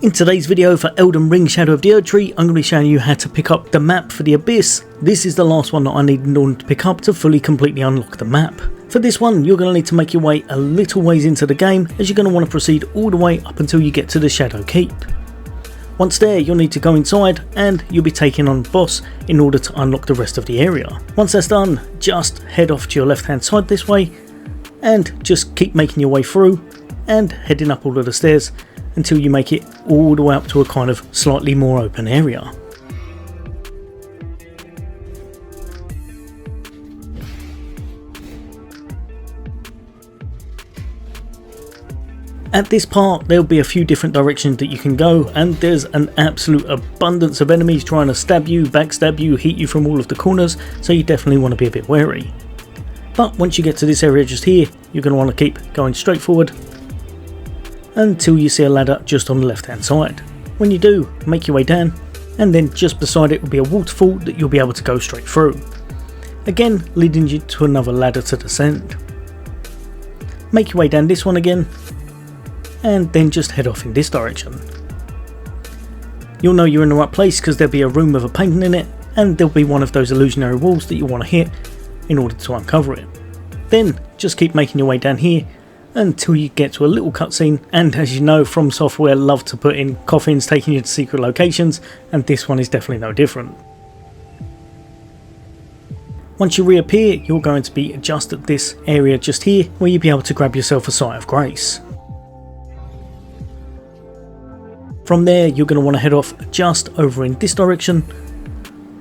In today's video for Elden Ring Shadow of the Erdtree, I'm going to be showing you how to pick up the map for the Abyss. This is the last one that I need in order to pick up to fully completely unlock the map. For this one, you're going to need to make your way a little ways into the game, as you're going to want to proceed all the way up until you get to the Shadow Keep. Once there, you'll need to go inside and you'll be taking on the boss in order to unlock the rest of the area. Once that's done, just head off to your left hand side this way and just keep making your way through and heading up all of the stairs until you make it all the way up to a kind of slightly more open area. At this part there'll be a few different directions that you can go, and there's an absolute abundance of enemies trying to stab you, backstab you, hit you from all of the corners, so you definitely want to be a bit wary. But once you get to this area just here, you're going to want to keep going straight forward until you see a ladder just on the left hand side. When you do, make your way down, and then just beside it will be a waterfall that you'll be able to go straight through, again leading you to another ladder to descend. Make your way down this one again, and then just head off in this direction. You'll know you're in the right place because there'll be a room with a painting in it, and there'll be one of those illusionary walls that you want to hit in order to uncover it. Then just keep making your way down here until you get to a little cutscene, and as you know, From Software love to put in coffins taking you to secret locations, and this one is definitely no different. Once you reappear, you're going to be just at this area just here where you'll be able to grab yourself a Sight of Grace. From there you're going to want to head off just over in this direction,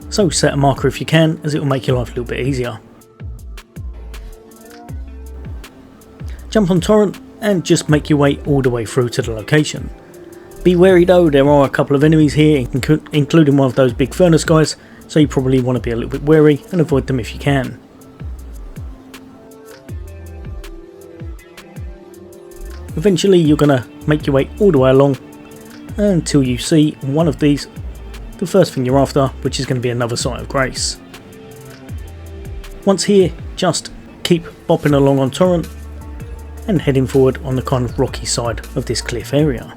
so set a marker if you can, as it will make your life a little bit easier. Jump on Torrent and just make your way all the way through to the location. Be wary though, there are a couple of enemies here, including one of those big furnace guys, so you probably want to be a little bit wary and avoid them if you can. Eventually you're going to make your way all the way along until you see one of these, the first thing you're after, which is going to be another Sight of Grace. Once here, just keep bopping along on Torrent and heading forward on the kind of rocky side of this cliff area.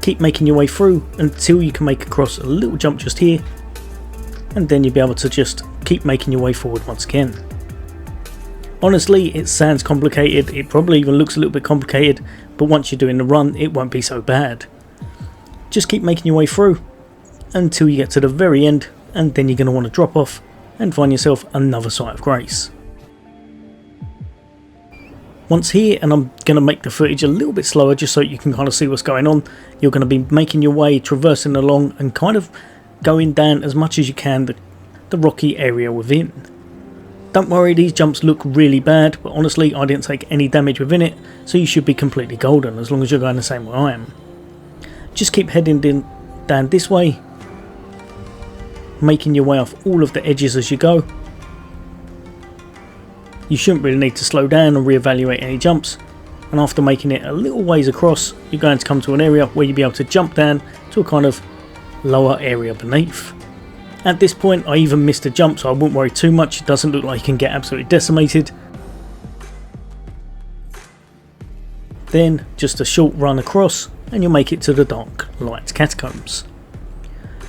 Keep making your way through until you can make across a little jump just here, and then you'll be able to just keep making your way forward once again. Honestly, it sounds complicated, it probably even looks a little bit complicated, but once you're doing the run it won't be so bad. Just keep making your way through until you get to the very end, and then you're going to want to drop off and find yourself another Sight of Grace. Once here, and I'm going to make the footage a little bit slower just so you can kind of see what's going on, you're going to be making your way, traversing along and kind of going down as much as you can the rocky area within. Don't worry, these jumps look really bad, but honestly I didn't take any damage within it, so you should be completely golden as long as you're going the same way I am. Just keep heading down this way, making your way off all of the edges as you go. You shouldn't really need to slow down and reevaluate any jumps, and after making it a little ways across, you're going to come to an area where you'll be able to jump down to a kind of lower area beneath. At this point I even missed a jump, so I wouldn't worry too much, it doesn't look like you can get absolutely decimated. Then just a short run across and you'll make it to the Darklight catacombs.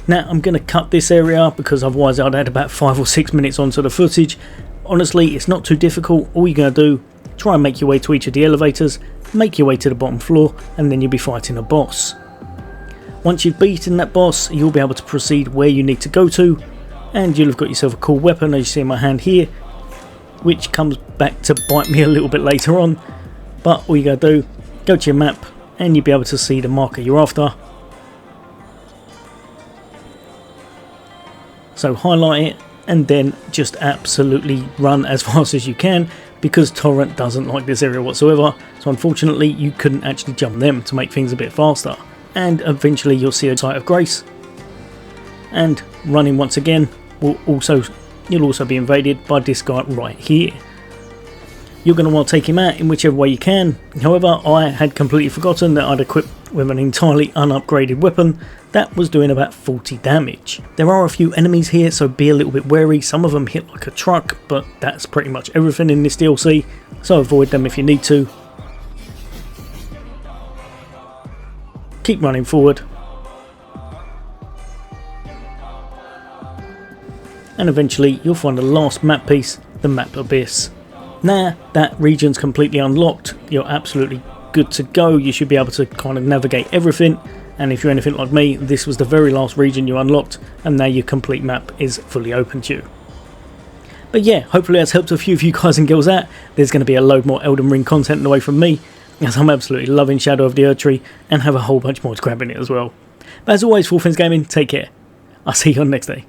Now I'm going to cut this area because otherwise I'd add about 5 or 6 minutes onto the footage. Honestly, it's not too difficult. All you're going to do, try and make your way to each of the elevators, make your way to the bottom floor, and then you'll be fighting a boss. Once you've beaten that boss, you'll be able to proceed where you need to go to, and you'll have got yourself a cool weapon, as you see in my hand here, which comes back to bite me a little bit later on. But all you got to do, go to your map and you'll be able to see the marker you're after. So highlight it and then just absolutely run as fast as you can, because Torrent doesn't like this area whatsoever, so unfortunately you couldn't actually jump them to make things a bit faster. And eventually you'll see a Sight of Grace, and running once again you'll also be invaded by this guy right here. you're going to want to take him out in whichever way you can. However, I had completely forgotten that I'd equipped with an entirely unupgraded weapon that was doing about 40 damage. There are a few enemies here, so be a little bit wary. Some of them hit like a truck, but that's pretty much everything in this DLC, so avoid them if you need to. Keep running forward. And eventually you'll find the last map piece, the map Abyss. Now that region's completely unlocked, you're absolutely good to go. You should be able to kind of navigate everything, and if you're anything like me, this was the very last region you unlocked, and now your complete map is fully open to you. But yeah, hopefully that's helped a few of you guys and girls out. There's going to be a load more Elden Ring content away from me, as I'm absolutely loving Shadow of the Erdtree and have a whole bunch more to grab in it as well. But as always, for all things gaming, take care. I'll see you on next day.